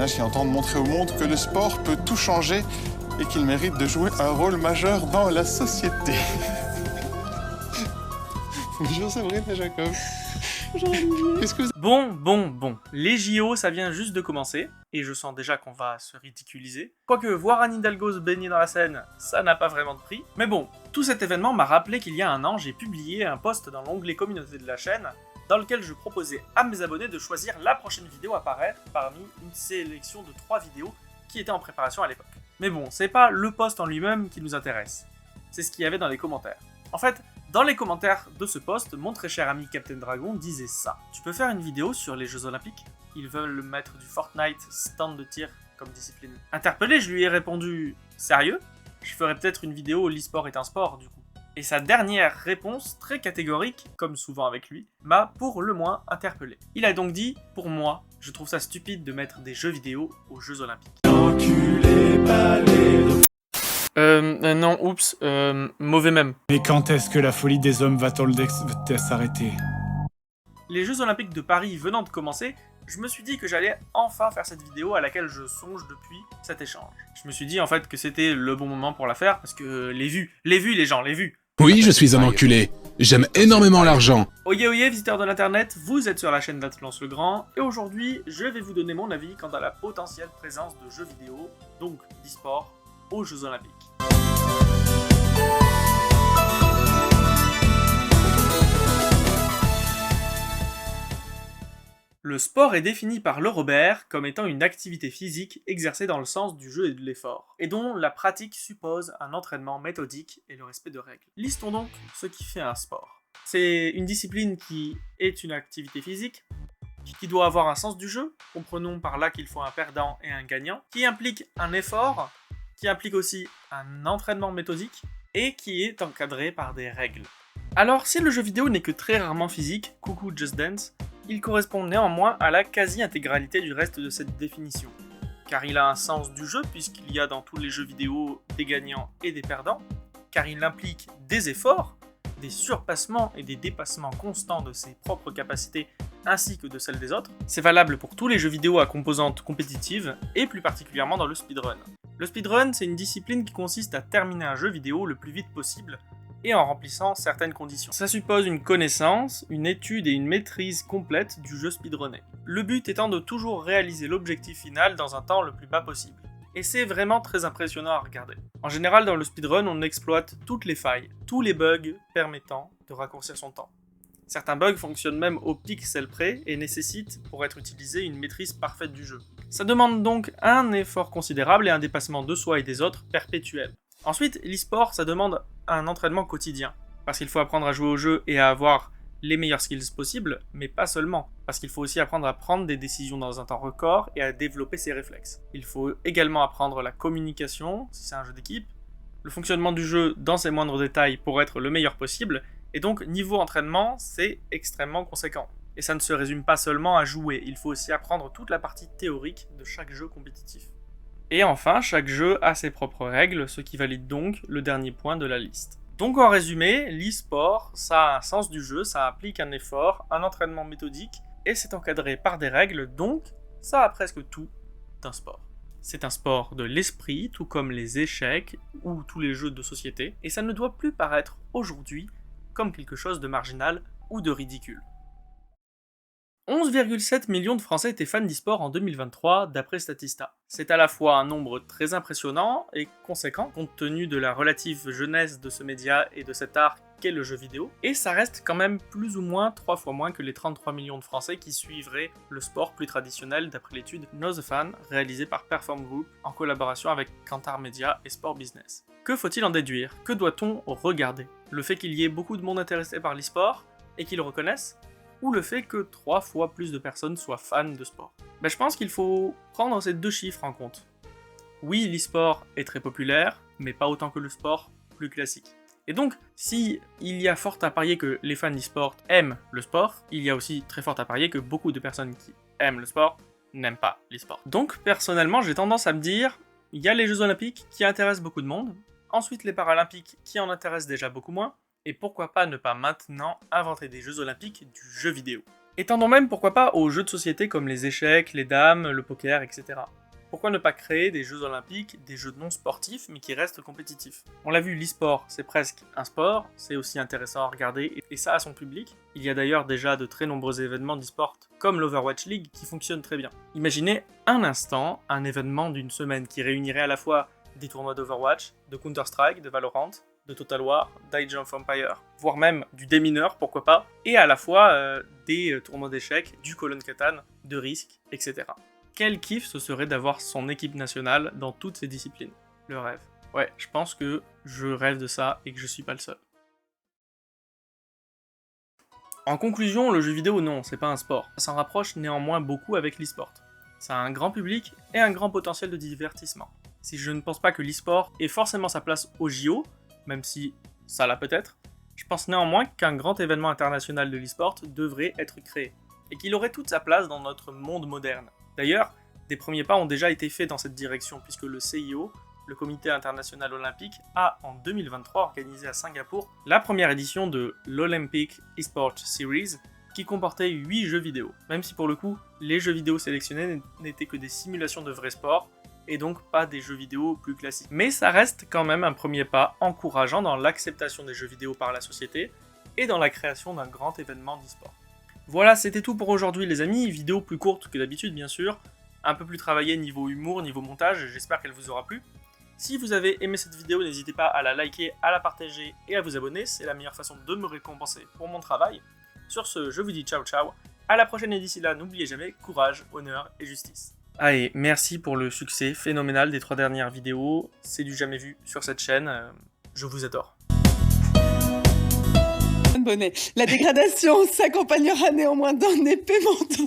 personnages qui entendent montrer au monde que le sport peut tout changer et qu'il mérite de jouer un rôle majeur dans la société. Bonjour Sabrine et Jacob. Qu'est-ce que vous... Bon. Les JO, ça vient juste de commencer, et je sens déjà qu'on va se ridiculiser. Quoique, voir Anne Hidalgo se baigner dans la Seine, ça n'a pas vraiment de prix. Mais bon, tout cet événement m'a rappelé qu'il y a un an, j'ai publié un post dans l'onglet communauté de la chaîne, dans lequel je proposais à mes abonnés de choisir la prochaine vidéo à paraître parmi une sélection de 3 vidéos qui étaient en préparation à l'époque. Mais bon, c'est pas le post en lui-même qui nous intéresse, c'est ce qu'il y avait dans les commentaires. En fait, dans les commentaires de ce post, mon très cher ami Captain Dragon disait ça. Tu peux faire une vidéo sur les Jeux Olympiques? Ils veulent mettre du Fortnite stand de tir comme discipline. Interpellé, je lui ai répondu « Sérieux? Je ferais peut-être une vidéo où l'e-sport est un sport, du coup. » Et sa dernière réponse, très catégorique, comme souvent avec lui, m'a pour le moins interpellé. Il a donc dit « Pour moi, je trouve ça stupide de mettre des jeux vidéo aux Jeux Olympiques. » Non, oups, mauvais même. Mais quand est-ce que la folie des hommes va-t-elle s'arrêter? Les Jeux Olympiques de Paris venant de commencer, je me suis dit que j'allais enfin faire cette vidéo à laquelle je songe depuis cet échange. Je me suis dit en fait que c'était le bon moment pour la faire parce que les vues les gens, les vues. Oui, je suis un enculé. J'aime énormément l'argent. Oyez, visiteurs de l'internet, vous êtes sur la chaîne d'Athlance le Grand, et aujourd'hui, je vais vous donner mon avis quant à la potentielle présence de jeux vidéo, donc d'e-sport, aux Jeux Olympiques. Le sport est défini par le Robert comme étant une activité physique exercée dans le sens du jeu et de l'effort, et dont la pratique suppose un entraînement méthodique et le respect de règles. Listons donc ce qui fait un sport. C'est une discipline qui est une activité physique, qui doit avoir un sens du jeu, comprenons par là qu'il faut un perdant et un gagnant, qui implique un effort, qui implique aussi un entraînement méthodique, et qui est encadré par des règles. Alors, si le jeu vidéo n'est que très rarement physique, coucou Just Dance, il correspond néanmoins à la quasi-intégralité du reste de cette définition. Car il a un sens du jeu, puisqu'il y a dans tous les jeux vidéo des gagnants et des perdants, car il implique des efforts, des surpassements et des dépassements constants de ses propres capacités ainsi que de celles des autres. C'est valable pour tous les jeux vidéo à composante compétitive, et plus particulièrement dans le speedrun. Le speedrun, c'est une discipline qui consiste à terminer un jeu vidéo le plus vite possible, et en remplissant certaines conditions. Ça suppose une connaissance, une étude et une maîtrise complète du jeu speedrunné. Le but étant de toujours réaliser l'objectif final dans un temps le plus bas possible. Et c'est vraiment très impressionnant à regarder. En général, dans le speedrun, on exploite toutes les failles, tous les bugs permettant de raccourcir son temps. Certains bugs fonctionnent même au pixel près et nécessitent, pour être utilisés, une maîtrise parfaite du jeu. Ça demande donc un effort considérable et un dépassement de soi et des autres perpétuel. Ensuite, l'e-sport, ça demande un entraînement quotidien, parce qu'il faut apprendre à jouer au jeu et à avoir les meilleurs skills possibles, mais pas seulement, parce qu'il faut aussi apprendre à prendre des décisions dans un temps record et à développer ses réflexes. Il faut également apprendre la communication, si c'est un jeu d'équipe, le fonctionnement du jeu dans ses moindres détails pour être le meilleur possible, et donc niveau entraînement, c'est extrêmement conséquent. Et ça ne se résume pas seulement à jouer, il faut aussi apprendre toute la partie théorique de chaque jeu compétitif. Et enfin, chaque jeu a ses propres règles, ce qui valide donc le dernier point de la liste. Donc en résumé, l'e-sport, ça a un sens du jeu, ça implique un effort, un entraînement méthodique, et c'est encadré par des règles, donc ça a presque tout d'un sport. C'est un sport de l'esprit, tout comme les échecs ou tous les jeux de société, et ça ne doit plus paraître aujourd'hui comme quelque chose de marginal ou de ridicule. 11,7 millions de Français étaient fans d'e-sport en 2023, d'après Statista. C'est à la fois un nombre très impressionnant et conséquent, compte tenu de la relative jeunesse de ce média et de cet art qu'est le jeu vidéo, et ça reste quand même plus ou moins 3 fois moins que les 33 millions de Français qui suivraient le sport plus traditionnel d'après l'étude Know the Fan, réalisée par Perform Group en collaboration avec Kantar Media et Sport Business. Que faut-il en déduire? Que doit-on regarder? Le fait qu'il y ait beaucoup de monde intéressé par l'e-sport, et qu'ils le reconnaissent, ou le fait que 3 fois plus de personnes soient fans de sport? Je pense qu'il faut prendre ces deux chiffres en compte. Oui, l'e-sport est très populaire, mais pas autant que le sport plus classique. Et donc, si il y a fort à parier que les fans d'e-sport aiment le sport, il y a aussi très fort à parier que beaucoup de personnes qui aiment le sport n'aiment pas l'e-sport. Donc, personnellement, j'ai tendance à me dire, il y a les Jeux Olympiques qui intéressent beaucoup de monde, ensuite les Paralympiques qui en intéressent déjà beaucoup moins, et pourquoi pas ne pas maintenant inventer des Jeux Olympiques du jeu vidéo. Étendons même, pourquoi pas, aux jeux de société comme les échecs, les dames, le poker, etc. Pourquoi ne pas créer des jeux olympiques, des jeux non sportifs, mais qui restent compétitifs? On l'a vu, l'e-sport, c'est presque un sport, c'est aussi intéressant à regarder, et ça a son public. Il y a d'ailleurs déjà de très nombreux événements d'e-sport, comme l'Overwatch League, qui fonctionnent très bien. Imaginez un instant un événement d'une semaine qui réunirait à la fois des tournois d'Overwatch, de Counter-Strike, de Valorant, de Total War, d'Age of Empires, voire même du démineur, pourquoi pas, et à la fois des tournois d'échecs, du Call of Catan, de Risk, etc. Quel kiff ce serait d'avoir son équipe nationale dans toutes ces disciplines. Le rêve. Ouais, je pense que je rêve de ça et que je suis pas le seul. En conclusion, le jeu vidéo, non, c'est pas un sport. Ça s'en rapproche néanmoins beaucoup avec l'e-sport. Ça a un grand public et un grand potentiel de divertissement. Si je ne pense pas que l'e-sport ait forcément sa place au JO, même si ça l'a peut-être, je pense néanmoins qu'un grand événement international de l'e-sport devrait être créé, et qu'il aurait toute sa place dans notre monde moderne. D'ailleurs, des premiers pas ont déjà été faits dans cette direction, puisque le CIO, le Comité international olympique, a en 2023 organisé à Singapour la première édition de l'Olympic eSport Series, qui comportait 8 jeux vidéo. Même si pour le coup, les jeux vidéo sélectionnés n'étaient que des simulations de vrais sports, et donc pas des jeux vidéo plus classiques. Mais ça reste quand même un premier pas encourageant dans l'acceptation des jeux vidéo par la société, et dans la création d'un grand événement d'e-sport. Voilà, c'était tout pour aujourd'hui les amis, vidéo plus courte que d'habitude bien sûr, un peu plus travaillée niveau humour, niveau montage, j'espère qu'elle vous aura plu. Si vous avez aimé cette vidéo, n'hésitez pas à la liker, à la partager et à vous abonner, c'est la meilleure façon de me récompenser pour mon travail. Sur ce, je vous dis ciao ciao, à la prochaine et d'ici là, n'oubliez jamais, courage, honneur et justice. Allez, merci pour le succès phénoménal des 3 dernières vidéos, c'est du jamais vu sur cette chaîne, je vous adore. Bonnet. La dégradation s'accompagnera néanmoins d'un épais manteau.